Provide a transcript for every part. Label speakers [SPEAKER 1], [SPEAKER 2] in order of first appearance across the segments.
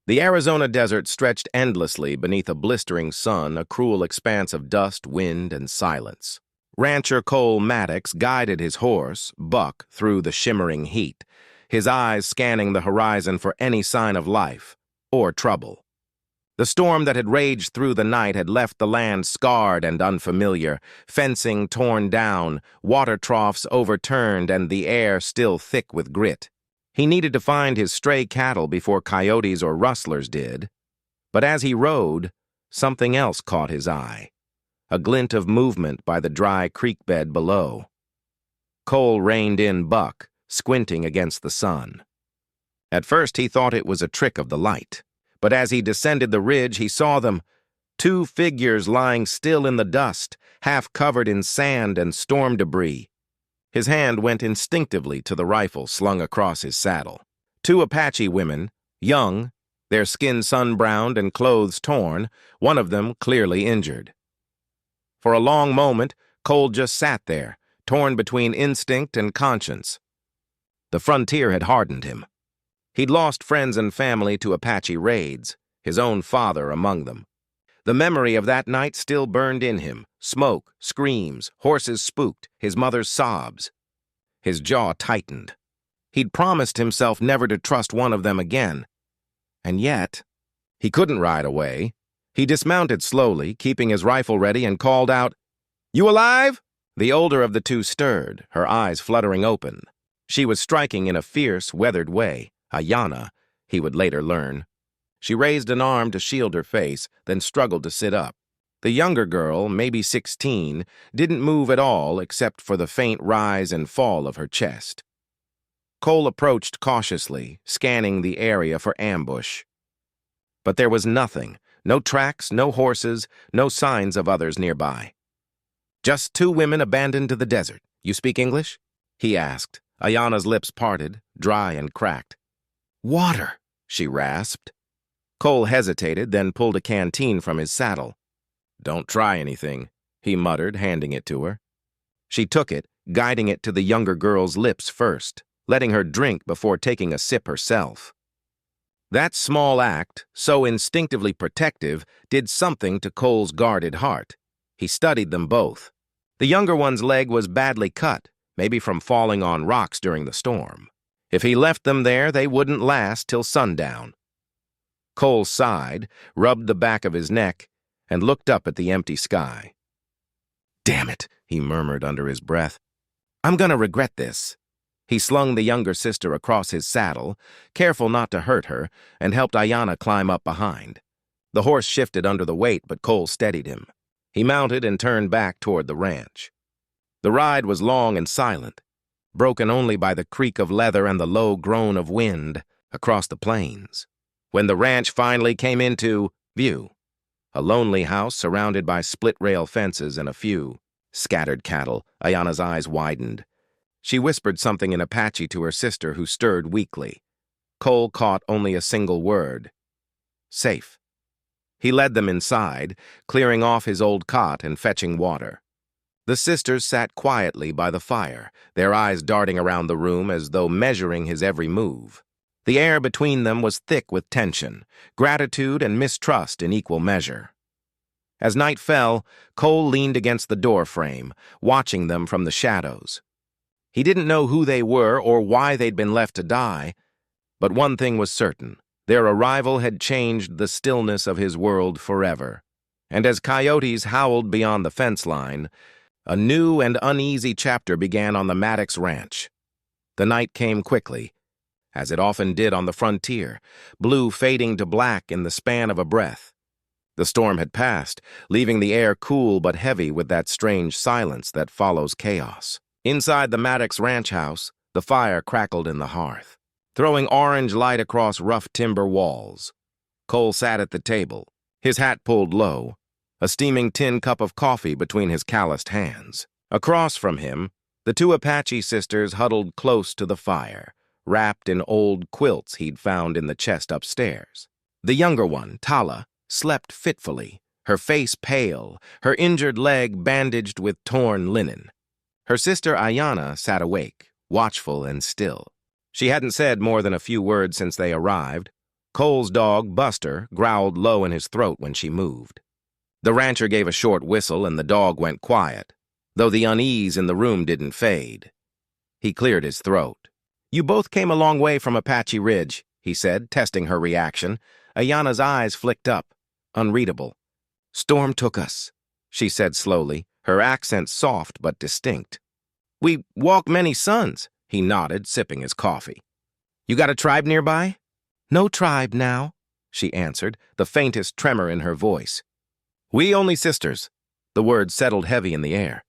[SPEAKER 1] The Arizona desert stretched endlessly beneath a blistering sun, a cruel expanse of dust, wind, and silence. Rancher Cole Maddox guided his horse, Buck, through the shimmering heat, his eyes scanning the horizon for any sign of life or trouble. The storm that had raged through the night had left the land scarred and unfamiliar, fencing torn down, water troughs overturned, and the air still thick with grit. He needed to find his stray cattle before coyotes or rustlers did. But as he rode, something else caught his eye, a glint of movement by the dry creek bed below. Cole reined in Buck, squinting against the sun. At first he thought it was a trick of the light, but as he descended the ridge he saw them, two figures lying still in the dust, half covered in sand and storm debris. His hand went instinctively to the rifle slung across his saddle. Two Apache women, young, their skin sun-browned and clothes torn, one of them clearly injured. For a long moment, Cole just sat there, torn between instinct and conscience. The frontier had hardened him. He'd lost friends and family to Apache raids, his own father among them. The memory of that night still burned in him. Smoke, screams, horses spooked, his mother's sobs. His jaw tightened. He'd promised himself never to trust one of them again. And yet, he couldn't ride away. He dismounted slowly, keeping his rifle ready, and called out, "You alive?" The older of the two stirred, her eyes fluttering open. She was striking in a fierce, weathered way. Ayanna, he would later learn. She raised an arm to shield her face, then struggled to sit up. The younger girl, maybe 16, didn't move at all except for the faint rise and fall of her chest. Cole approached cautiously, scanning the area for ambush. But there was nothing, no tracks, no horses, no signs of others nearby. "Just two women abandoned to the desert. You speak English?" he asked. Ayanna's lips parted, dry and cracked. "Water," she rasped. Cole hesitated, then pulled a canteen from his saddle. "Don't try anything," he muttered, handing it to her. She took it, guiding it to the younger girl's lips first, letting her drink before taking a sip herself. That small act, so instinctively protective, did something to Cole's guarded heart. He studied them both. The younger one's leg was badly cut, maybe from falling on rocks during the storm. If he left them there, they wouldn't last till sundown. Cole sighed, rubbed the back of his neck, and looked up at the empty sky. "Damn it," he murmured under his breath. "I'm gonna regret this." He slung the younger sister across his saddle, careful not to hurt her, and helped Ayanna climb up behind. The horse shifted under the weight, but Cole steadied him. He mounted and turned back toward the ranch. The ride was long and silent, broken only by the creak of leather and the low groan of wind across the plains. When the ranch finally came into view, a lonely house surrounded by split-rail fences and a few scattered cattle, Ayanna's eyes widened. She whispered something in Apache to her sister, who stirred weakly. Cole caught only a single word: safe. He led them inside, clearing off his old cot and fetching water. The sisters sat quietly by the fire, their eyes darting around the room as though measuring his every move. The air between them was thick with tension, gratitude and mistrust in equal measure. As night fell, Cole leaned against the door frame, watching them from the shadows. He didn't know who they were or why they'd been left to die, but one thing was certain: their arrival had changed the stillness of his world forever. And as coyotes howled beyond the fence line, a new and uneasy chapter began on the Maddox ranch. The night came quickly, as it often did on the frontier, blue fading to black in the span of a breath. The storm had passed, leaving the air cool but heavy with that strange silence that follows chaos. Inside the Maddox ranch house, the fire crackled in the hearth, throwing orange light across rough timber walls. Cole sat at the table, his hat pulled low, a steaming tin cup of coffee between his calloused hands. Across from him, the two Apache sisters huddled close to the fire, wrapped in old quilts he'd found in the chest upstairs. The younger one, Tala, slept fitfully, her face pale, her injured leg bandaged with torn linen. Her sister Ayanna sat awake, watchful and still. She hadn't said more than a few words since they arrived, Cole's dog, Buster, growled low in his throat when she moved. The rancher gave a short whistle and the dog went quiet, though the unease in the room didn't fade. He cleared his throat. "You both came a long way from Apache Ridge," he said, testing her reaction. Ayana's eyes flicked up, unreadable. "Storm took us," she said slowly, her accent soft but distinct. "We walk many suns," he nodded, sipping his coffee. "You got a tribe nearby?" "No tribe now," she answered, the faintest tremor in her voice. "We only sisters." The words settled heavy in the air.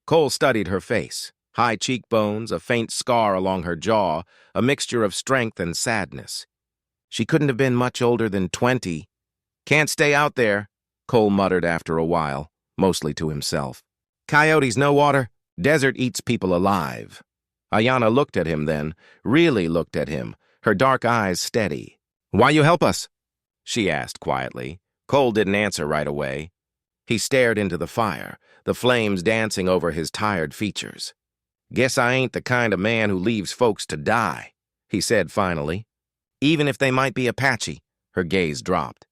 [SPEAKER 1] Cole studied her face. High cheekbones, a faint scar along her jaw, a mixture of strength and sadness. She couldn't have been much older than 20. "Can't stay out there," Cole muttered after a while, mostly to himself. "Coyotes, no water. Desert eats people alive." Ayana looked at him then, really looked at him, her dark eyes steady. "Why you help us?" she asked quietly. Cole didn't answer right away. He stared into the fire, the flames dancing over his tired features. "Guess I ain't the kind of man who leaves folks to die," he said finally. "Even if they might be Apache." Her gaze dropped.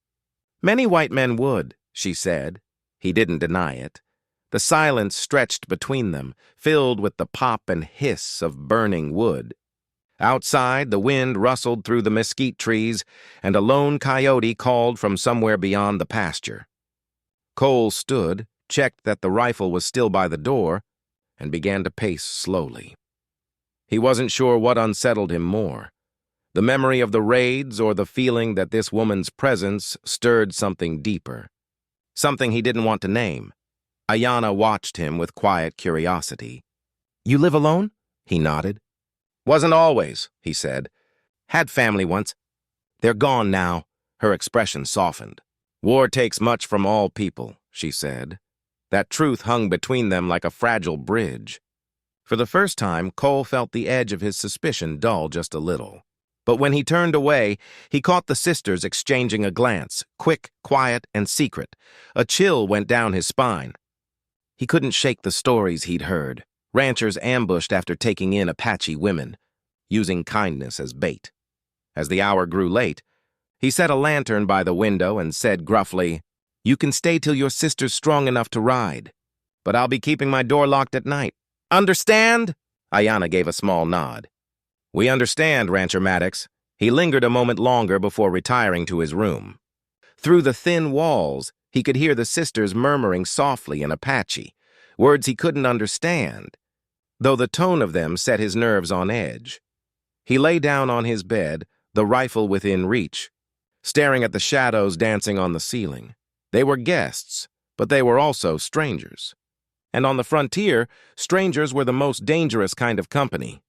[SPEAKER 1] "Many white men would," she said. He didn't deny it. The silence stretched between them, filled with the pop and hiss of burning wood. Outside, the wind rustled through the mesquite trees, and a lone coyote called from somewhere beyond the pasture. Cole stood, checked that the rifle was still by the door, and began to pace slowly. He wasn't sure what unsettled him more, the memory of the raids or the feeling that this woman's presence stirred something deeper, something he didn't want to name. Ayana watched him with quiet curiosity. "You live alone?" He nodded. "Wasn't always," he said. "Had family once. They're gone now." Her expression softened. "War takes much from all people," she said. That truth hung between them like a fragile bridge. For the first time, Cole felt the edge of his suspicion dull just a little. But when he turned away, he caught the sisters exchanging a glance, quick, quiet, and secret. A chill went down his spine. He couldn't shake the stories he'd heard. Ranchers ambushed after taking in Apache women, using kindness as bait. As the hour grew late, he set a lantern by the window and said gruffly, "You can stay till your sister's strong enough to ride, but I'll be keeping my door locked at night. Understand?" Ayana gave a small nod. "We understand, Rancher Maddox." He lingered a moment longer before retiring to his room. Through the thin walls, he could hear the sisters murmuring softly in Apache, words he couldn't understand, though the tone of them set his nerves on edge. He lay down on his bed, the rifle within reach, staring at the shadows dancing on the ceiling. They were guests, but they were also strangers. And on the frontier, strangers were the most dangerous kind of company.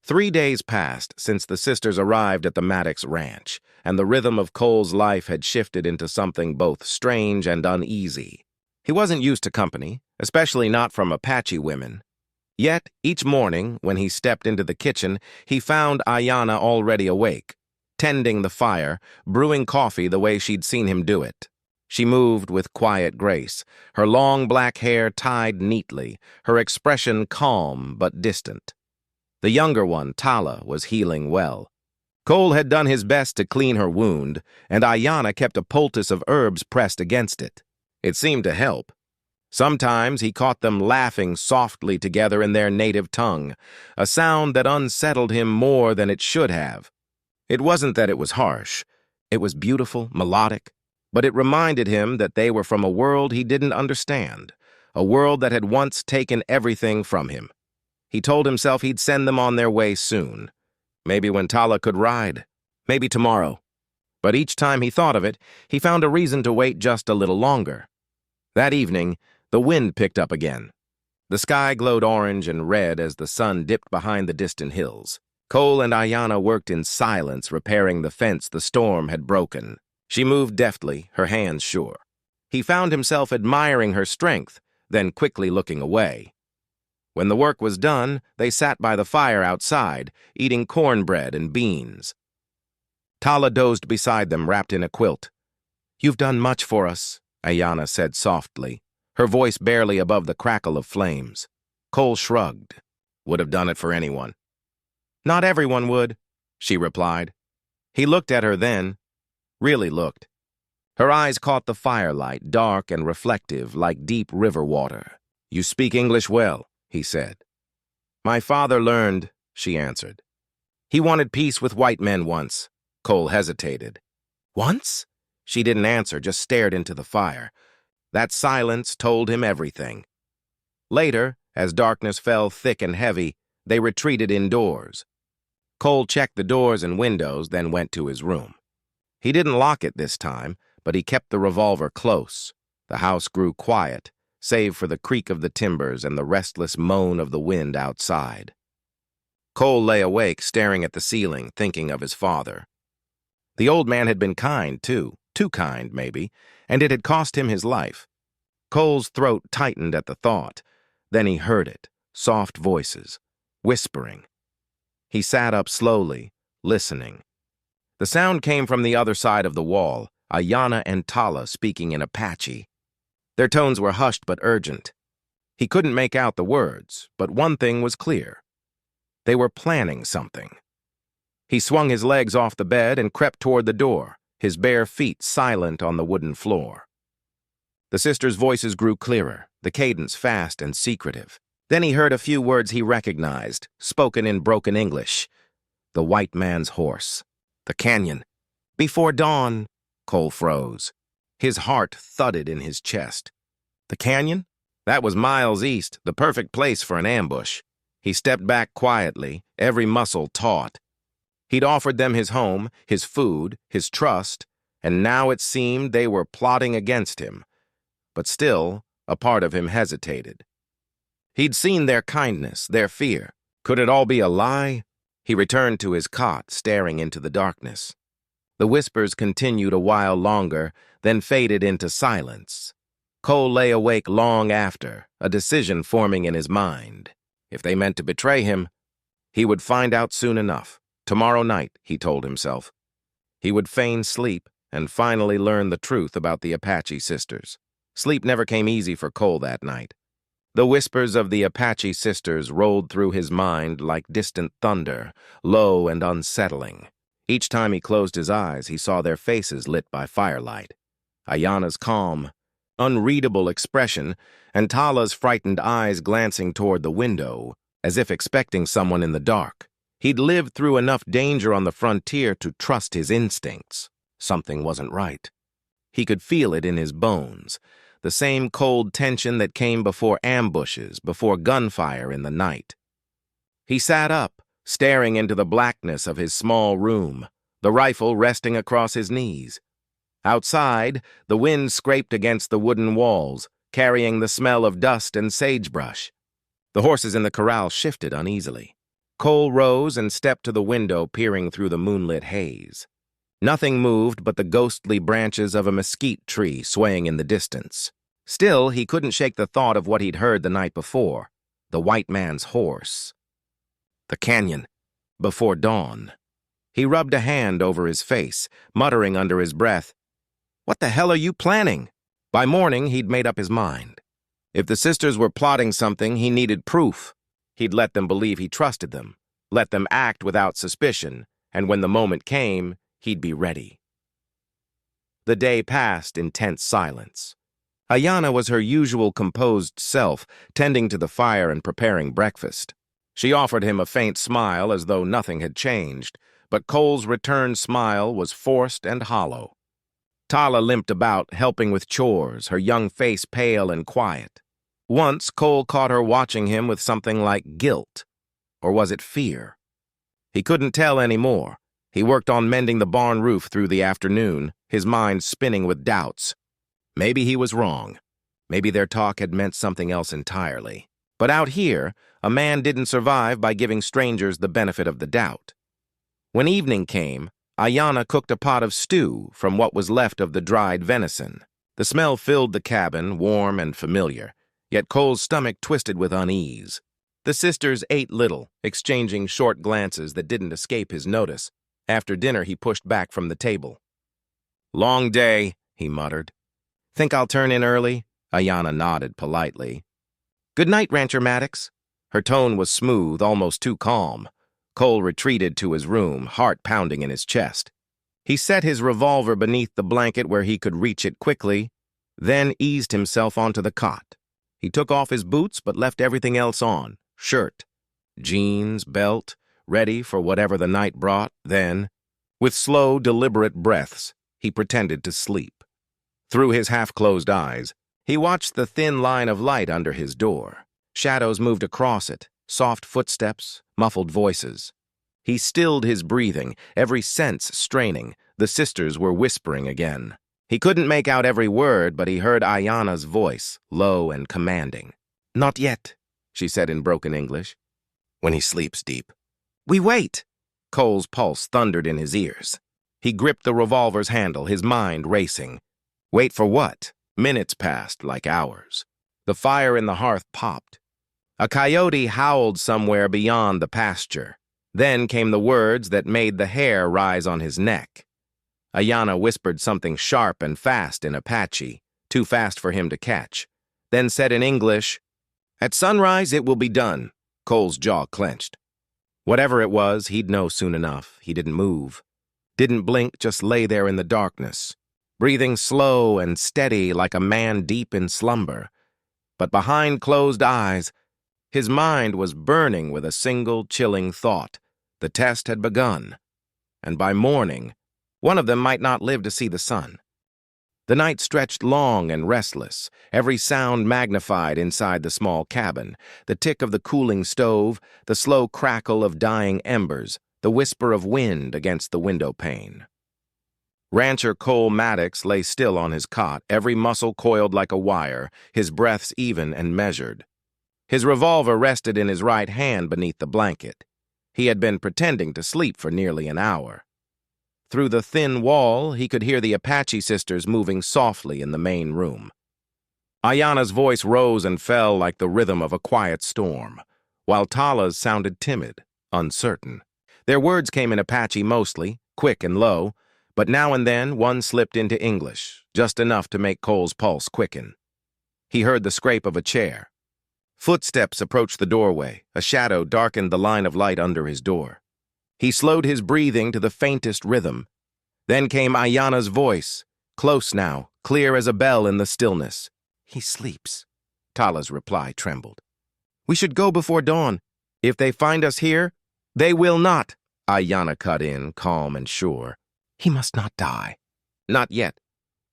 [SPEAKER 1] 3 days passed since the sisters arrived at the Maddox Ranch, and the rhythm of Cole's life had shifted into something both strange and uneasy. He wasn't used to company, especially not from Apache women. Yet, each morning, when he stepped into the kitchen, he found Ayana already awake, tending the fire, brewing coffee the way she'd seen him do it. She moved with quiet grace, her long black hair tied neatly, her expression calm but distant. The younger one, Tala, was healing well. Cole had done his best to clean her wound, and Ayana kept a poultice of herbs pressed against it. It seemed to help. Sometimes he caught them laughing softly together in their native tongue, a sound that unsettled him more than it should have. It wasn't that it was harsh. It was beautiful, melodic, but it reminded him that they were from a world he didn't understand, a world that had once taken everything from him. He told himself he'd send them on their way soon. Maybe when Tala could ride. Maybe tomorrow. But each time he thought of it, he found a reason to wait just a little longer. That evening, the wind picked up again. The sky glowed orange and red as the sun dipped behind the distant hills. Cole and Ayana worked in silence, repairing the fence the storm had broken. She moved deftly, her hands sure. He found himself admiring her strength, then quickly looking away. When the work was done, they sat by the fire outside, eating cornbread and beans. Tala dozed beside them, wrapped in a quilt. "You've done much for us," Ayana said softly, her voice barely above the crackle of flames. Cole shrugged. "Would have done it for anyone." "Not everyone would," she replied. He looked at her then, really looked. Her eyes caught the firelight, dark and reflective like deep river water. "You speak English well," he said. "My father learned," she answered. "He wanted peace with white men once." Cole hesitated. "Once?" She didn't answer, just stared into the fire. That silence told him everything. Later, as darkness fell thick and heavy, they retreated indoors. Cole checked the doors and windows, then went to his room. He didn't lock it this time, but he kept the revolver close. The house grew quiet, save for the creak of the timbers and the restless moan of the wind outside. Cole lay awake, staring at the ceiling, thinking of his father. The old man had been kind, too kind, maybe, and it had cost him his life. Cole's throat tightened at the thought. Then he heard it, soft voices, whispering. He sat up slowly, listening. The sound came from the other side of the wall, Ayanna and Tala speaking in Apache. Their tones were hushed but urgent. He couldn't make out the words, but one thing was clear. They were planning something. He swung his legs off the bed and crept toward the door, his bare feet silent on the wooden floor. The sisters' voices grew clearer, the cadence fast and secretive. Then he heard a few words he recognized, spoken in broken English. "The white man's horse. The canyon." "Before dawn." Cole froze. His heart thudded in his chest. The canyon? That was miles east, the perfect place for an ambush. He stepped back quietly, every muscle taut. He'd offered them his home, his food, his trust, and now it seemed they were plotting against him. But still, a part of him hesitated. He'd seen their kindness, their fear. Could it all be a lie? He returned to his cot, staring into the darkness. The whispers continued a while longer, then faded into silence. Cole lay awake long after, a decision forming in his mind. If they meant to betray him, he would find out soon enough. Tomorrow night, he told himself. He would feign sleep and finally learn the truth about the Apache sisters. Sleep never came easy for Cole that night. The whispers of the Apache sisters rolled through his mind like distant thunder, low and unsettling. Each time he closed his eyes, he saw their faces lit by firelight. Ayanna's calm, unreadable expression, and Tala's frightened eyes glancing toward the window, as if expecting someone in the dark. He'd lived through enough danger on the frontier to trust his instincts. Something wasn't right. He could feel it in his bones, the same cold tension that came before ambushes, before gunfire in the night. He sat up, staring into the blackness of his small room, the rifle resting across his knees. Outside, the wind scraped against the wooden walls, carrying the smell of dust and sagebrush. The horses in the corral shifted uneasily. Cole rose and stepped to the window, peering through the moonlit haze. Nothing moved but the ghostly branches of a mesquite tree swaying in the distance. Still, he couldn't shake the thought of what he'd heard the night before. The white man's horse. The canyon. Before dawn. He rubbed a hand over his face, muttering under his breath, "What the hell are you planning?" By morning, he'd made up his mind. If the sisters were plotting something, he needed proof. He'd let them believe he trusted them, let them act without suspicion, and when the moment came, he'd be ready. The day passed in tense silence. Ayanna was her usual composed self, tending to the fire and preparing breakfast. She offered him a faint smile as though nothing had changed, but Cole's return smile was forced and hollow. Tala limped about, helping with chores, her young face pale and quiet. Once, Cole caught her watching him with something like guilt. Or was it fear? He couldn't tell anymore. He worked on mending the barn roof through the afternoon, his mind spinning with doubts. Maybe he was wrong. Maybe their talk had meant something else entirely. But out here, a man didn't survive by giving strangers the benefit of the doubt. When evening came, Ayanna cooked a pot of stew from what was left of the dried venison. The smell filled the cabin, warm and familiar, yet Cole's stomach twisted with unease. The sisters ate little, exchanging short glances that didn't escape his notice. After dinner, he pushed back from the table. "Long day," he muttered. "Think I'll turn in early?" Ayanna nodded politely. "Good night, Rancher Maddox." Her tone was smooth, almost too calm. Cole retreated to his room, heart pounding in his chest. He set his revolver beneath the blanket where he could reach it quickly, then eased himself onto the cot. He took off his boots but left everything else on, shirt, jeans, belt, ready for whatever the night brought. Then, with slow, deliberate breaths, he pretended to sleep. Through his half-closed eyes, he watched the thin line of light under his door. Shadows moved across it, soft footsteps, muffled voices. He stilled his breathing, every sense straining. The sisters were whispering again. He couldn't make out every word, but he heard Ayanna's voice, low and commanding. "Not yet," she said in broken English. "When he sleeps deep." "We wait." Cole's pulse thundered in his ears. He gripped the revolver's handle, his mind racing. Wait for what? Minutes passed like hours. The fire in the hearth popped. A coyote howled somewhere beyond the pasture. Then came the words that made the hair rise on his neck. Ayanna whispered something sharp and fast in Apache, too fast for him to catch, then said in English, "At sunrise it will be done." Cole's jaw clenched. Whatever it was, he'd know soon enough. He didn't move. Didn't blink, just lay there in the darkness, breathing slow and steady like a man deep in slumber. But behind closed eyes, his mind was burning with a single chilling thought. The test had begun, and by morning, one of them might not live to see the sun. The night stretched long and restless, every sound magnified inside the small cabin, the tick of the cooling stove, the slow crackle of dying embers, the whisper of wind against the window pane. Rancher Cole Maddox lay still on his cot, every muscle coiled like a wire, his breaths even and measured. His revolver rested in his right hand beneath the blanket. He had been pretending to sleep for nearly an hour. Through the thin wall, he could hear the Apache sisters moving softly in the main room. Ayanna's voice rose and fell like the rhythm of a quiet storm, while Tala's sounded timid, uncertain. Their words came in Apache mostly, quick and low, but now and then one slipped into English, just enough to make Cole's pulse quicken. He heard the scrape of a chair. Footsteps approached the doorway. A shadow darkened the line of light under his door. He slowed his breathing to the faintest rhythm. Then came Ayanna's voice, close now, clear as a bell in the stillness. "He sleeps." Tala's reply trembled. "We should go before dawn. If they find us here, they will not." Ayanna cut in, calm and sure. "He must not die." "Not yet."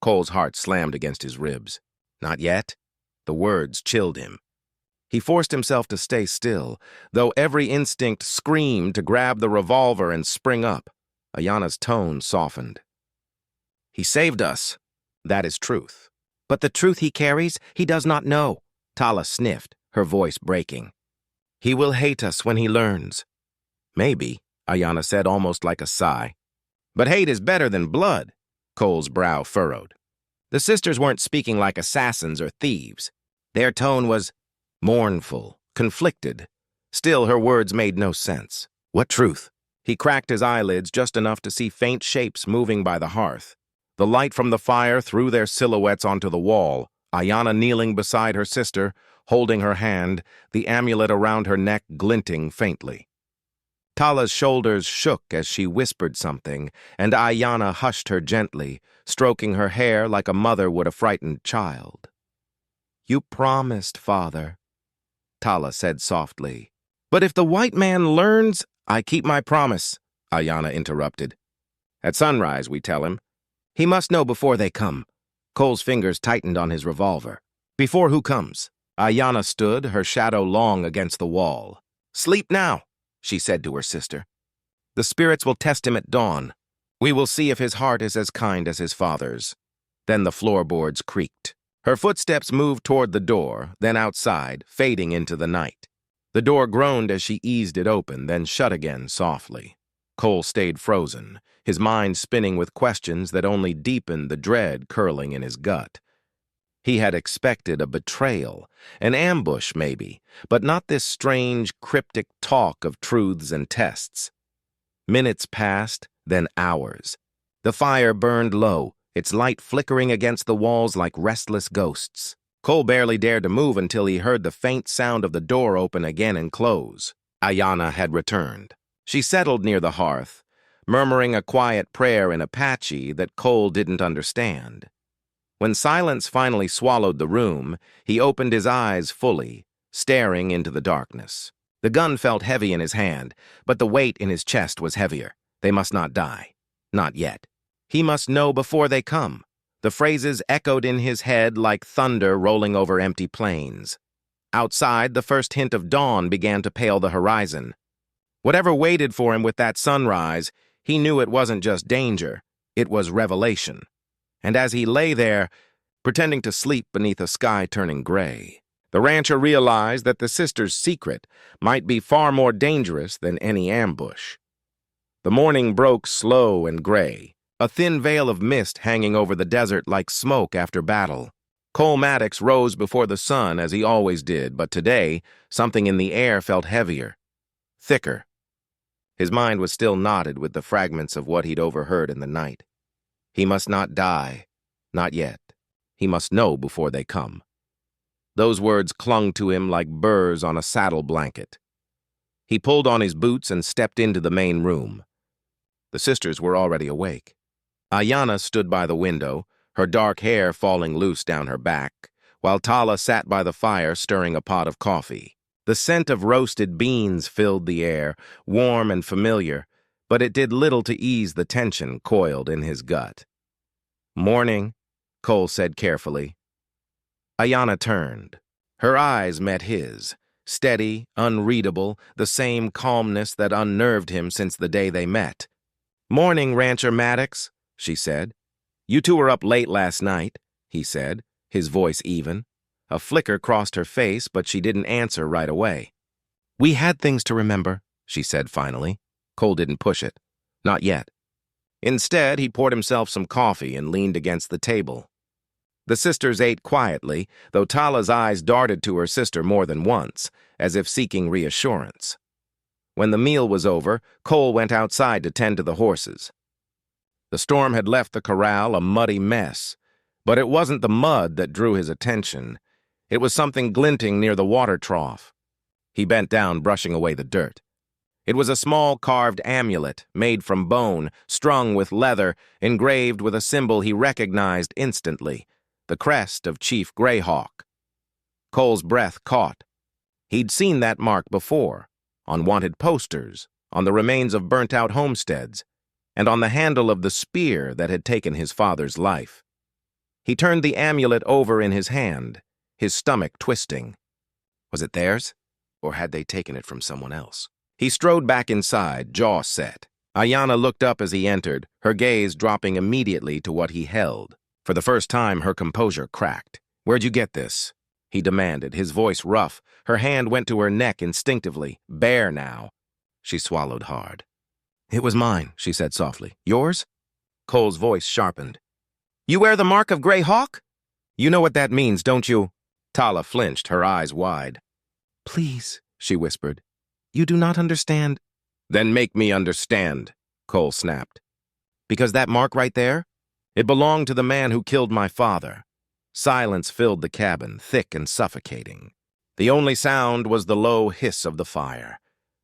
[SPEAKER 1] Cole's heart slammed against his ribs. "Not yet?" The words chilled him. He forced himself to stay still, though every instinct screamed to grab the revolver and spring up. Ayanna's tone softened. "He saved us. That is truth. But the truth he carries, he does not know." Tala sniffed, her voice breaking. "He will hate us when he learns." "Maybe," Ayanna said almost like a sigh. "But hate is better than blood." Cole's brow furrowed. The sisters weren't speaking like assassins or thieves. Their tone was mournful, conflicted. Still, her words made no sense. "What truth?" He cracked his eyelids just enough to see faint shapes moving by the hearth. The light from the fire threw their silhouettes onto the wall, Ayanna kneeling beside her sister, holding her hand, the amulet around her neck glinting faintly. Tala's shoulders shook as she whispered something, and Ayanna hushed her gently, stroking her hair like a mother would a frightened child. "You promised, father," Tala said softly. "But if the white man learns—" "I keep my promise," Ayanna interrupted. "At sunrise, we tell him. He must know before they come." Cole's fingers tightened on his revolver. "Before who comes?" Ayanna stood, her shadow long against the wall. "Sleep now," she said to her sister. "The spirits will test him at dawn. We will see if his heart is as kind as his father's." Then the floorboards creaked. Her footsteps moved toward the door, then outside, fading into the night. The door groaned as she eased it open, then shut again softly. Cole stayed frozen, his mind spinning with questions that only deepened the dread curling in his gut. He had expected a betrayal, an ambush maybe, but not this strange, cryptic talk of truths and tests. Minutes passed, then hours. The fire burned low, its light flickering against the walls like restless ghosts. Cole barely dared to move until he heard the faint sound of the door open again and close. Ayanna had returned. She settled near the hearth, murmuring a quiet prayer in Apache that Cole didn't understand. When silence finally swallowed the room, he opened his eyes fully, staring into the darkness. The gun felt heavy in his hand, but the weight in his chest was heavier. They must not die. Not yet. He must know before they come. The phrases echoed in his head like thunder rolling over empty plains. Outside, the first hint of dawn began to pale the horizon. Whatever waited for him with that sunrise, he knew it wasn't just danger, it was revelation. And as he lay there, pretending to sleep beneath a sky turning gray, the rancher realized that the sisters' secret might be far more dangerous than any ambush. The morning broke slow and gray, a thin veil of mist hanging over the desert like smoke after battle. Cole Maddox rose before the sun as he always did, but today, something in the air felt heavier, thicker. His mind was still knotted with the fragments of what he'd overheard in the night. He must not die, not yet. He must know before they come. Those words clung to him like burrs on a saddle blanket. He pulled on his boots and stepped into the main room. The sisters were already awake. Ayanna stood by the window, her dark hair falling loose down her back, while Tala sat by the fire stirring a pot of coffee. The scent of roasted beans filled the air, warm and familiar, but it did little to ease the tension coiled in his gut. "Morning," Cole said carefully. Ayanna turned. Her eyes met his, steady, unreadable, the same calmness that unnerved him since the day they met. "Morning, Rancher Maddox," she said. "You two were up late last night," he said, his voice even. A flicker crossed her face, but she didn't answer right away. "We had things to remember," she said finally. Cole didn't push it. Not yet. Instead, he poured himself some coffee and leaned against the table. The sisters ate quietly, though Tala's eyes darted to her sister more than once, as if seeking reassurance. When the meal was over, Cole went outside to tend to the horses. The storm had left the corral a muddy mess, but it wasn't the mud that drew his attention. It was something glinting near the water trough. He bent down, brushing away the dirt. It was a small carved amulet, made from bone, strung with leather, engraved with a symbol he recognized instantly, the crest of Chief Greyhawk. Cole's breath caught. He'd seen that mark before, on wanted posters, on the remains of burnt-out homesteads, and on the handle of the spear that had taken his father's life. He turned the amulet over in his hand, his stomach twisting. Was it theirs, or had they taken it from someone else? He strode back inside, jaw set. Ayanna looked up as he entered, her gaze dropping immediately to what he held. For the first time, her composure cracked. "Where'd you get this?" he demanded, his voice rough. Her hand went to her neck instinctively, bare now. She swallowed hard. "It was mine," she said softly. "Yours?" Cole's voice sharpened. "You wear the mark of Greyhawk? You know what that means, don't you?" Tala flinched, her eyes wide. "Please," she whispered. "You do not understand." "Then make me understand," Cole snapped. "Because that mark right there? It belonged to the man who killed my father." Silence filled the cabin, thick and suffocating. The only sound was the low hiss of the fire.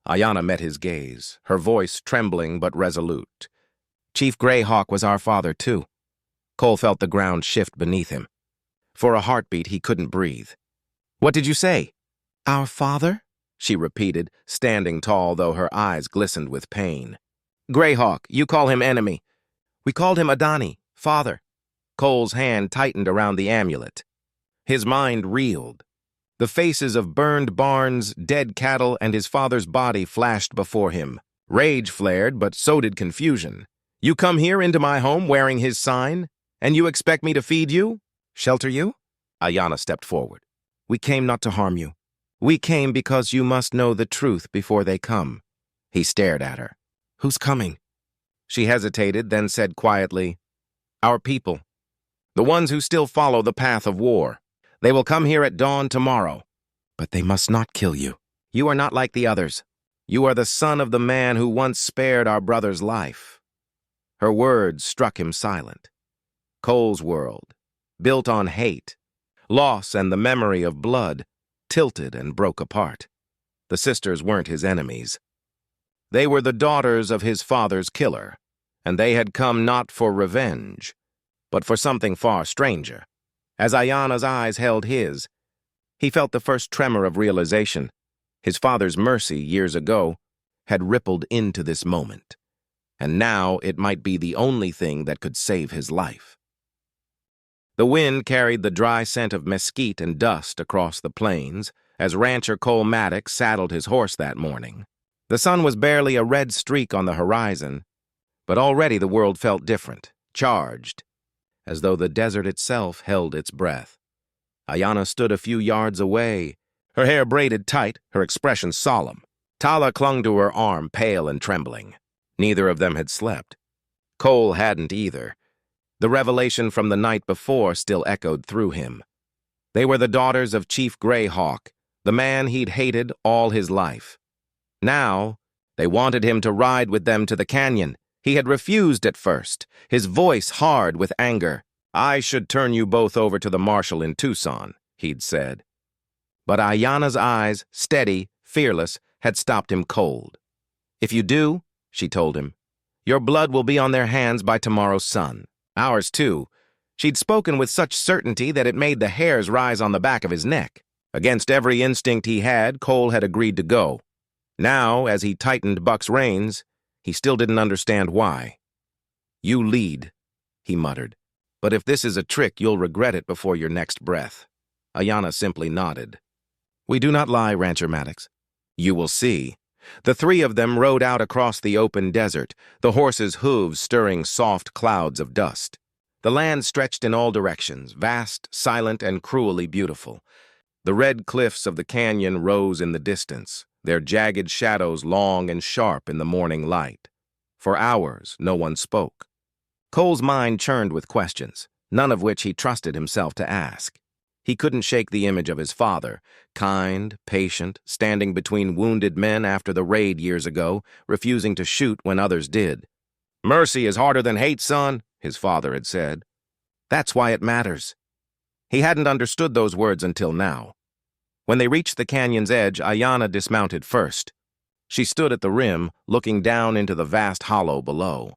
[SPEAKER 1] Ayanna met his gaze, her voice trembling but resolute. "Chief Greyhawk was our father, too." Cole felt the ground shift beneath him. For a heartbeat, he couldn't breathe. "What did you say?" "Our father?" she repeated, standing tall, though her eyes glistened with pain. "Greyhawk, you call him enemy. We called him Adani, father." Cole's hand tightened around the amulet. His mind reeled. The faces of burned barns, dead cattle, and his father's body flashed before him. Rage flared, but so did confusion. "You come here into my home wearing his sign, and you expect me to feed you? Shelter you?" Ayanna stepped forward. "We came not to harm you. We came because you must know the truth before they come." He stared at her. "Who's coming?" She hesitated, then said quietly, "Our people. The ones who still follow the path of war. They will come here at dawn tomorrow. But they must not kill you. You are not like the others. You are the son of the man who once spared our brother's life." Her words struck him silent. Cole's world, built on hate, loss, and the memory of blood, tilted and broke apart. The sisters weren't his enemies. They were the daughters of his father's killer, and they had come not for revenge, but for something far stranger. As Ayanna's eyes held his, he felt the first tremor of realization. His father's mercy, years ago, had rippled into this moment, and now it might be the only thing that could save his life. The wind carried the dry scent of mesquite and dust across the plains as rancher Cole Maddox saddled his horse that morning. The sun was barely a red streak on the horizon, but already the world felt different, charged, as though the desert itself held its breath. Ayanna stood a few yards away, her hair braided tight, her expression solemn. Tala clung to her arm, pale and trembling. Neither of them had slept. Cole hadn't either. The revelation from the night before still echoed through him. They were the daughters of Chief Greyhawk, the man he'd hated all his life. Now, they wanted him to ride with them to the canyon. He had refused at first, his voice hard with anger. "I should turn you both over to the marshal in Tucson," he'd said. But Ayanna's eyes, steady, fearless, had stopped him cold. "If you do," she told him, "your blood will be on their hands by tomorrow's sun. Ours, too." She'd spoken with such certainty that it made the hairs rise on the back of his neck. Against every instinct he had, Cole had agreed to go. Now, as he tightened Buck's reins, he still didn't understand why. "You lead," he muttered. "But if this is a trick, you'll regret it before your next breath." Ayanna simply nodded. "We do not lie, Rancher Maddox. You will see." The three of them rode out across the open desert, the horses' hooves stirring soft clouds of dust. The land stretched in all directions, vast, silent, and cruelly beautiful. The red cliffs of the canyon rose in the distance, their jagged shadows long and sharp in the morning light. For hours, no one spoke. Cole's mind churned with questions, none of which he trusted himself to ask. He couldn't shake the image of his father, kind, patient, standing between wounded men after the raid years ago, refusing to shoot when others did. "Mercy is harder than hate, son," his father had said. That's why it matters. He hadn't understood those words until now. When they reached the canyon's edge, Ayanna dismounted first. She stood at the rim, looking down into the vast hollow below.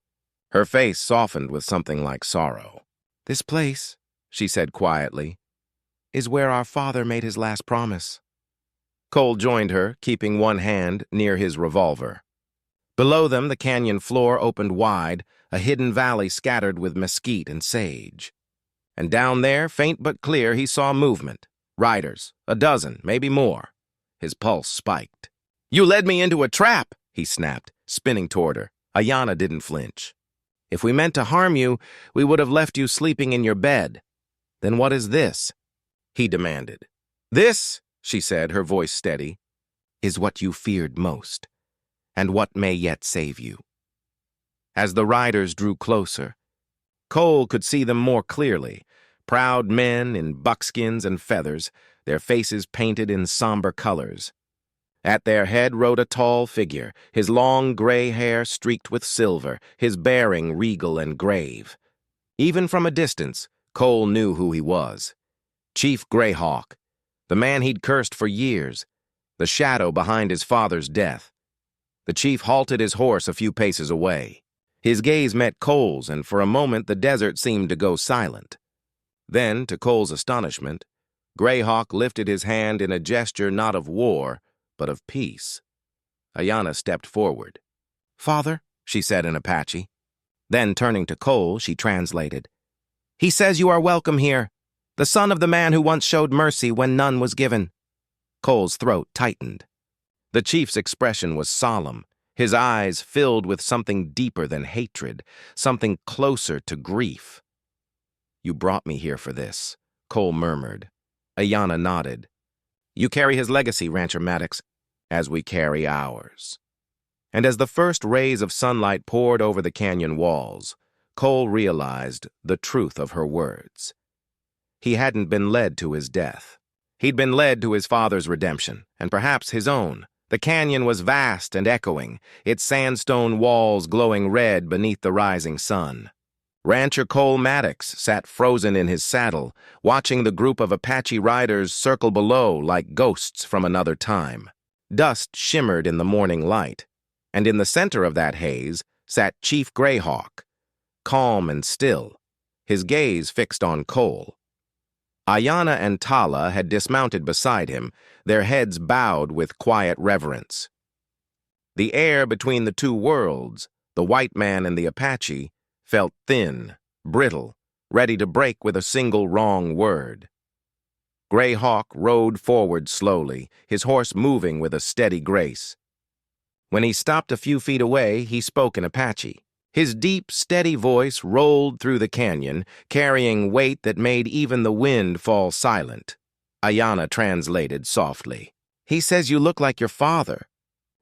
[SPEAKER 1] Her face softened with something like sorrow. "This place," she said quietly, "is where our father made his last promise." Cole joined her, keeping one hand near his revolver. Below them, the canyon floor opened wide, a hidden valley scattered with mesquite and sage. And down there, faint but clear, he saw movement. Riders, a dozen, maybe more. His pulse spiked. "You led me into a trap," he snapped, spinning toward her. Ayanna didn't flinch. "If we meant to harm you, we would have left you sleeping in your bed." "Then what is this?" he demanded. "This," she said, her voice steady, "is what you feared most, and what may yet save you." As the riders drew closer, Cole could see them more clearly, proud men in buckskins and feathers, their faces painted in somber colors. At their head rode a tall figure, his long gray hair streaked with silver, his bearing regal and grave. Even from a distance, Cole knew who he was. Chief Greyhawk, the man he'd cursed for years, the shadow behind his father's death. The chief halted his horse a few paces away. His gaze met Cole's, and for a moment the desert seemed to go silent. Then, to Cole's astonishment, Greyhawk lifted his hand in a gesture not of war, but of peace. Ayanna stepped forward. "Father," she said in Apache. Then, turning to Cole, she translated. "He says you are welcome here, the son of the man who once showed mercy when none was given." Cole's throat tightened. The chief's expression was solemn, his eyes filled with something deeper than hatred, something closer to grief. "You brought me here for this," Cole murmured. Ayanna nodded. "You carry his legacy, Rancher Maddox, as we carry ours." And as the first rays of sunlight poured over the canyon walls, Cole realized the truth of her words. He hadn't been led to his death. He'd been led to his father's redemption, and perhaps his own. The canyon was vast and echoing, its sandstone walls glowing red beneath the rising sun. Rancher Cole Maddox sat frozen in his saddle, watching the group of Apache riders circle below like ghosts from another time. Dust shimmered in the morning light. And in the center of that haze sat Chief Greyhawk, calm and still, his gaze fixed on Cole. Ayanna and Tala had dismounted beside him, their heads bowed with quiet reverence. The air between the two worlds, the white man and the Apache, felt thin, brittle, ready to break with a single wrong word. Greyhawk rode forward slowly, his horse moving with a steady grace. When he stopped a few feet away, he spoke in Apache. His deep, steady voice rolled through the canyon, carrying weight that made even the wind fall silent. Ayanna translated softly. "He says you look like your father,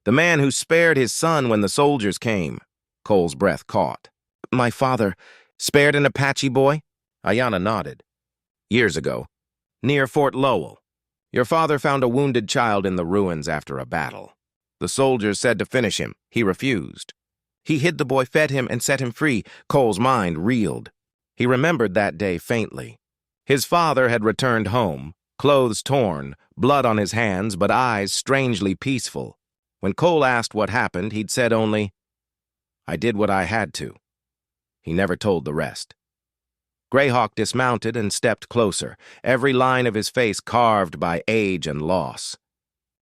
[SPEAKER 1] the man who spared his son when the soldiers came." Cole's breath caught. "My father spared an Apache boy?" Ayanna nodded. "Years ago, near Fort Lowell. Your father found a wounded child in the ruins after a battle. The soldiers said to finish him. He refused. He hid the boy, fed him, and set him free." Cole's mind reeled. He remembered that day faintly. His father had returned home, clothes torn, blood on his hands, but eyes strangely peaceful. When Cole asked what happened, he'd said only, "I did what I had to." He never told the rest. Greyhawk dismounted and stepped closer, every line of his face carved by age and loss.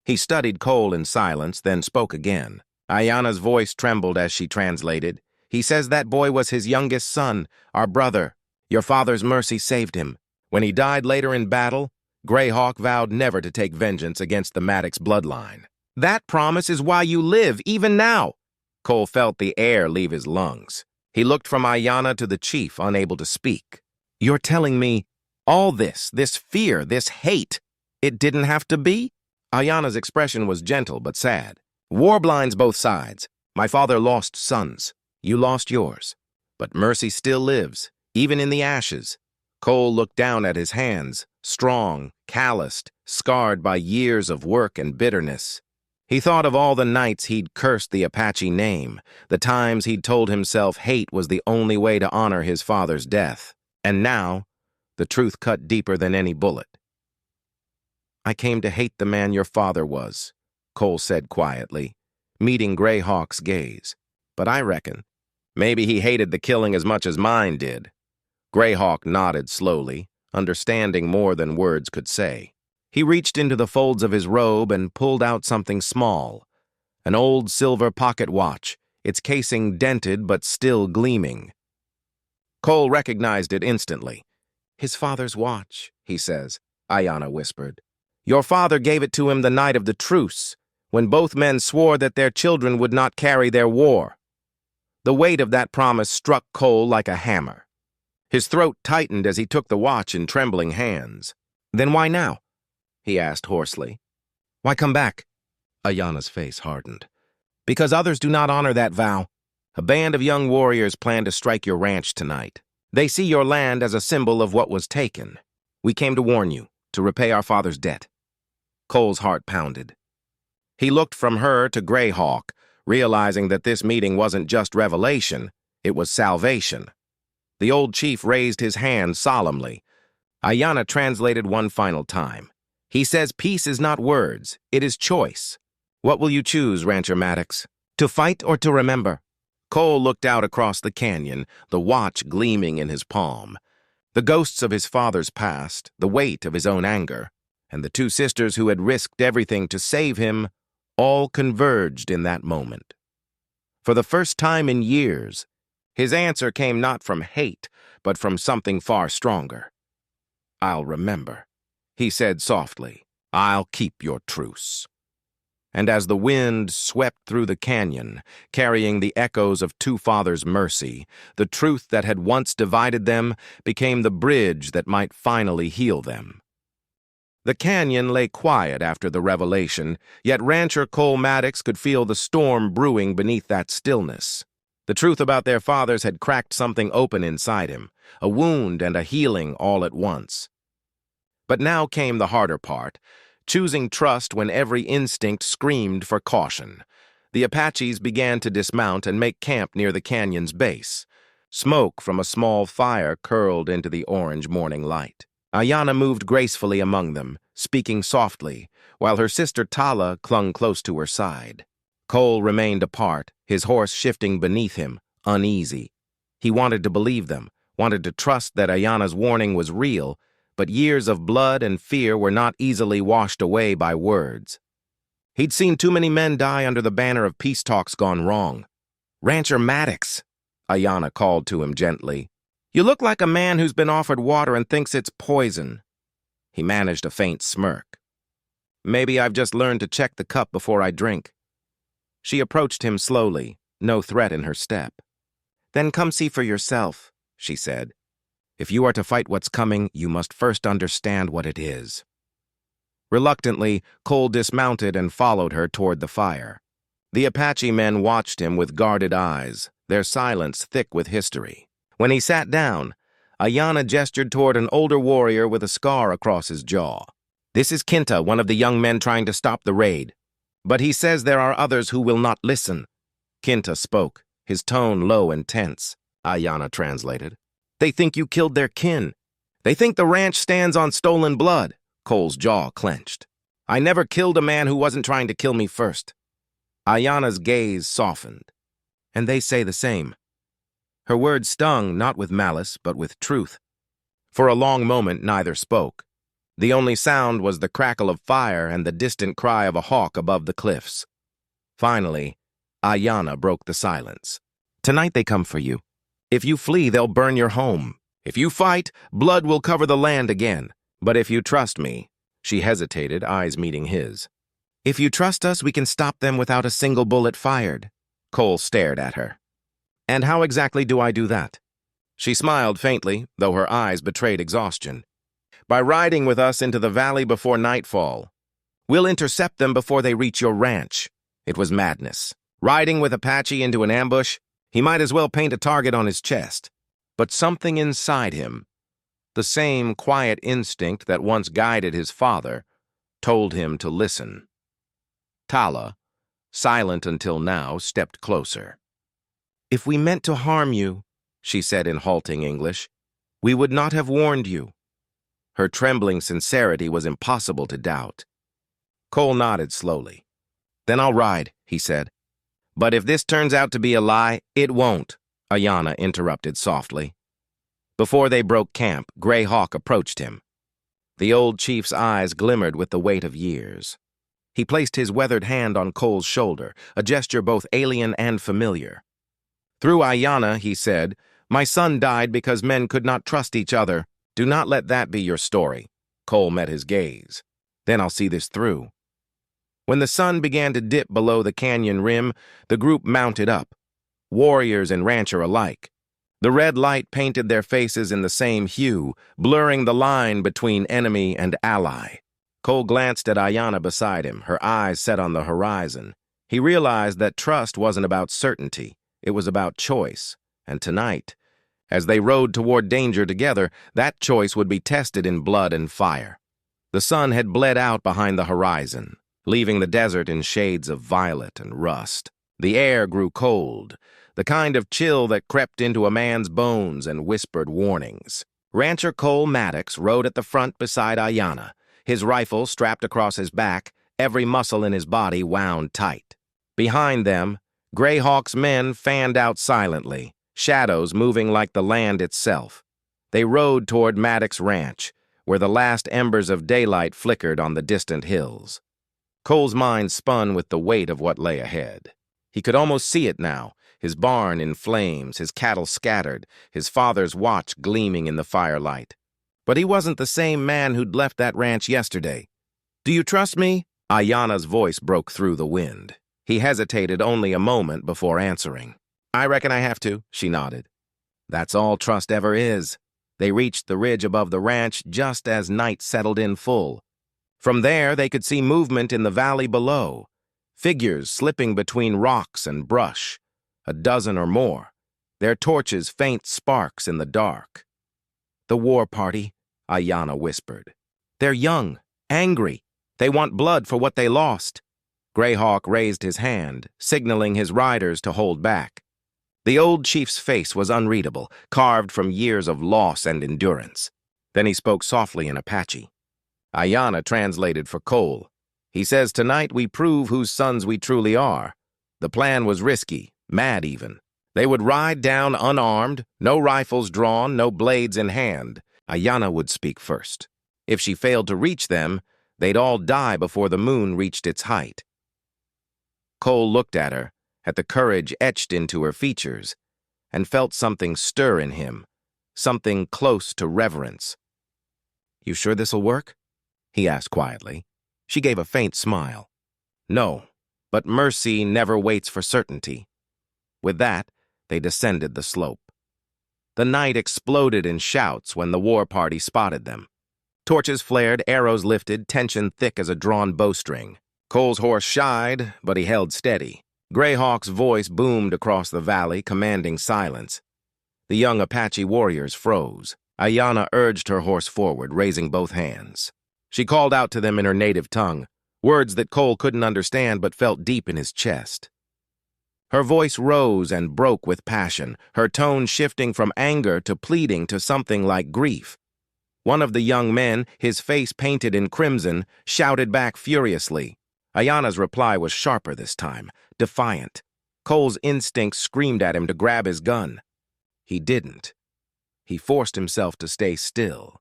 [SPEAKER 1] He studied Cole in silence, then spoke again. Ayanna's voice trembled as she translated. "He says that boy was his youngest son, our brother. Your father's mercy saved him. When he died later in battle, Greyhawk vowed never to take vengeance against the Maddox bloodline. That promise is why you live, even now." Cole felt the air leave his lungs. He looked from Ayanna to the chief, unable to speak. "You're telling me all this fear, this hate, it didn't have to be?" Ayanna's expression was gentle but sad. "War blinds both sides. My father lost sons. You lost yours. But mercy still lives, even in the ashes." Cole looked down at his hands, strong, calloused, scarred by years of work and bitterness. He thought of all the nights he'd cursed the Apache name, the times he'd told himself hate was the only way to honor his father's death. And now, the truth cut deeper than any bullet. "I came to hate the man your father was," Cole said quietly, meeting Greyhawk's gaze. "But I reckon maybe he hated the killing as much as mine did." Greyhawk nodded slowly, understanding more than words could say. He reached into the folds of his robe and pulled out something small, an old silver pocket watch, its casing dented but still gleaming. Cole recognized it instantly. "His father's watch," he says, Ayanna whispered. "Your father gave it to him the night of the truce, when both men swore that their children would not carry their war." The weight of that promise struck Cole like a hammer. His throat tightened as he took the watch in trembling hands. "Then why now?" he asked hoarsely. "Why come back?" Ayanna's face hardened. "Because others do not honor that vow. A band of young warriors plan to strike your ranch tonight. They see your land as a symbol of what was taken. We came to warn you, to repay our father's debt." Cole's heart pounded. He looked from her to Greyhawk, realizing that this meeting wasn't just revelation, it was salvation. The old chief raised his hand solemnly. Ayanna translated one final time. "He says peace is not words, it is choice. What will you choose, Rancher Maddox? To fight or to remember?" Cole looked out across the canyon, the watch gleaming in his palm. The ghosts of his father's past, the weight of his own anger, and the two sisters who had risked everything to save him, all converged in that moment. For the first time in years, his answer came not from hate, but from something far stronger. "I'll remember," he said softly. "I'll keep your truce." And as the wind swept through the canyon, carrying the echoes of two fathers' mercy, the truth that had once divided them became the bridge that might finally heal them. The canyon lay quiet after the revelation, yet Rancher Cole Maddox could feel the storm brewing beneath that stillness. The truth about their fathers had cracked something open inside him, a wound and a healing all at once. But now came the harder part, choosing trust when every instinct screamed for caution. The Apaches began to dismount and make camp near the canyon's base. Smoke from a small fire curled into the orange morning light. Ayanna moved gracefully among them, speaking softly, while her sister Tala clung close to her side. Cole remained apart, his horse shifting beneath him, uneasy. He wanted to believe them, wanted to trust that Ayana's warning was real, but years of blood and fear were not easily washed away by words. He'd seen too many men die under the banner of peace talks gone wrong. "Rancher Maddox," Ayana called to him gently. "You look like a man who's been offered water and thinks it's poison." He managed a faint smirk. "Maybe I've just learned to check the cup before I drink." She approached him slowly, no threat in her step. "Then come see for yourself," she said. "If you are to fight what's coming, you must first understand what it is." Reluctantly, Cole dismounted and followed her toward the fire. The Apache men watched him with guarded eyes, their silence thick with history. When he sat down, Ayana gestured toward an older warrior with a scar across his jaw. "This is Kinta, one of the young men trying to stop the raid. But he says there are others who will not listen." Kinta spoke, his tone low and tense. Ayana translated. "They think you killed their kin. They think the ranch stands on stolen blood." Cole's jaw clenched. "I never killed a man who wasn't trying to kill me first." Ayana's gaze softened. "And they say the same." Her words stung not with malice, but with truth. For a long moment, neither spoke. The only sound was the crackle of fire and the distant cry of a hawk above the cliffs. Finally, Ayana broke the silence. "Tonight they come for you. If you flee, they'll burn your home. If you fight, blood will cover the land again. But if you trust me," she hesitated, eyes meeting his. "If you trust us, we can stop them without a single bullet fired." Cole stared at her. "And how exactly do I do that?" She smiled faintly, though her eyes betrayed exhaustion. "By riding with us into the valley before nightfall. We'll intercept them before they reach your ranch." It was madness. Riding with Apache into an ambush, he might as well paint a target on his chest. But something inside him, the same quiet instinct that once guided his father, told him to listen. Tala, silent until now, stepped closer. "If we meant to harm you," she said in halting English, "we would not have warned you." Her trembling sincerity was impossible to doubt. Cole nodded slowly. "Then I'll ride," he said. "But if this turns out to be a lie, it won't," Ayana interrupted softly. Before they broke camp, Gray Hawk approached him. The old chief's eyes glimmered with the weight of years. He placed his weathered hand on Cole's shoulder, a gesture both alien and familiar. "Through Ayana," he said, "my son died because men could not trust each other. Do not let that be your story." Cole met his gaze. "Then I'll see this through." When the sun began to dip below the canyon rim, the group mounted up, warriors and rancher alike. The red light painted their faces in the same hue, blurring the line between enemy and ally. Cole glanced at Ayana beside him, her eyes set on the horizon. He realized that trust wasn't about certainty, it was about choice. And tonight, as they rode toward danger together, that choice would be tested in blood and fire. The sun had bled out behind the horizon, leaving the desert in shades of violet and rust. The air grew cold, the kind of chill that crept into a man's bones and whispered warnings. Rancher Cole Maddox rode at the front beside Ayana, his rifle strapped across his back, every muscle in his body wound tight. Behind them, Gray Hawk's men fanned out silently, shadows moving like the land itself. They rode toward Maddox Ranch, where the last embers of daylight flickered on the distant hills. Cole's mind spun with the weight of what lay ahead. He could almost see it now, his barn in flames, his cattle scattered, his father's watch gleaming in the firelight. But he wasn't the same man who'd left that ranch yesterday. "Do you trust me?" Ayana's voice broke through the wind. He hesitated only a moment before answering. "I reckon I have to," she nodded. That's all trust ever is. They reached the ridge above the ranch just as night settled in full. From there, they could see movement in the valley below, figures slipping between rocks and brush, a dozen or more, their torches faint sparks in the dark. "The war party," Ayana whispered. "They're young, angry. They want blood for what they lost." Greyhawk raised his hand, signaling his riders to hold back. The old chief's face was unreadable, carved from years of loss and endurance. Then he spoke softly in Apache. Ayana translated for Cole. "He says tonight we prove whose sons we truly are. The plan was risky, mad even. They would ride down unarmed, no rifles drawn, no blades in hand. Ayanna would speak first. If she failed to reach them, they'd all die before the moon reached its height. Cole looked at her, at the courage etched into her features, and felt something stir in him, something close to reverence. "You sure this'll work?" he asked quietly. She gave a faint smile. "No, but mercy never waits for certainty." With that, they descended the slope. The night exploded in shouts when the war party spotted them. Torches flared, arrows lifted, tension thick as a drawn bowstring. Cole's horse shied, but he held steady. Greyhawk's voice boomed across the valley, commanding silence. The young Apache warriors froze. Ayanna urged her horse forward, raising both hands. She called out to them in her native tongue, words that Cole couldn't understand but felt deep in his chest. Her voice rose and broke with passion, her tone shifting from anger to pleading to something like grief. One of the young men, his face painted in crimson, shouted back furiously. Ayanna's reply was sharper this time, defiant. Cole's instinct screamed at him to grab his gun. He didn't. He forced himself to stay still.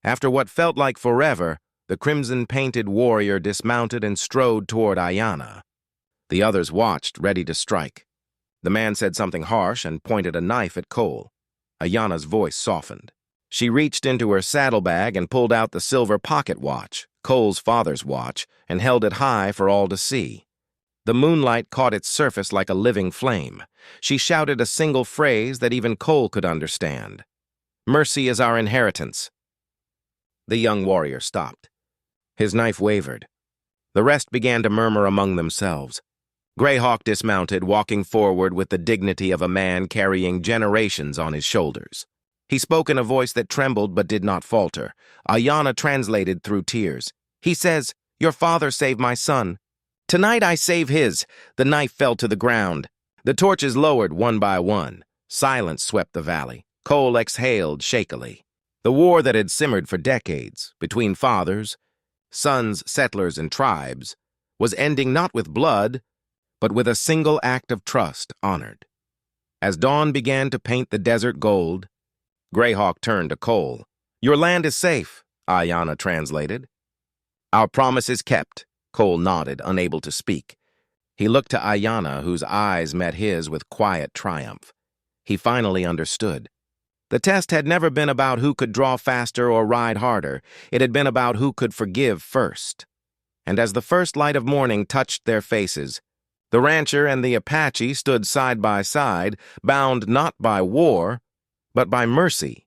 [SPEAKER 1] After what felt like forever, the crimson-painted warrior dismounted and strode toward Ayanna. The others watched, ready to strike. The man said something harsh and pointed a knife at Cole. Ayanna's voice softened. She reached into her saddlebag and pulled out the silver pocket watch, Cole's father's watch, and held it high for all to see. The moonlight caught its surface like a living flame. She shouted a single phrase that even Cole could understand. "Mercy is our inheritance." The young warrior stopped. His knife wavered. The rest began to murmur among themselves. Greyhawk dismounted, walking forward with the dignity of a man carrying generations on his shoulders. He spoke in a voice that trembled but did not falter. Ayanna translated through tears. "He says, 'Your father saved my son. Tonight I save his.'" The knife fell to the ground. The torches lowered one by one. Silence swept the valley. Cole exhaled shakily. The war that had simmered for decades, between fathers, sons, settlers, and tribes, was ending not with blood, but with a single act of trust honored. As dawn began to paint the desert gold, Greyhawk turned to Cole. "Your land is safe," Ayanna translated. "Our promise is kept," Cole nodded, unable to speak. He looked to Ayanna, whose eyes met his with quiet triumph. He finally understood. The test had never been about who could draw faster or ride harder. It had been about who could forgive first. And as the first light of morning touched their faces, the rancher and the Apache stood side by side, bound not by war, but by mercy.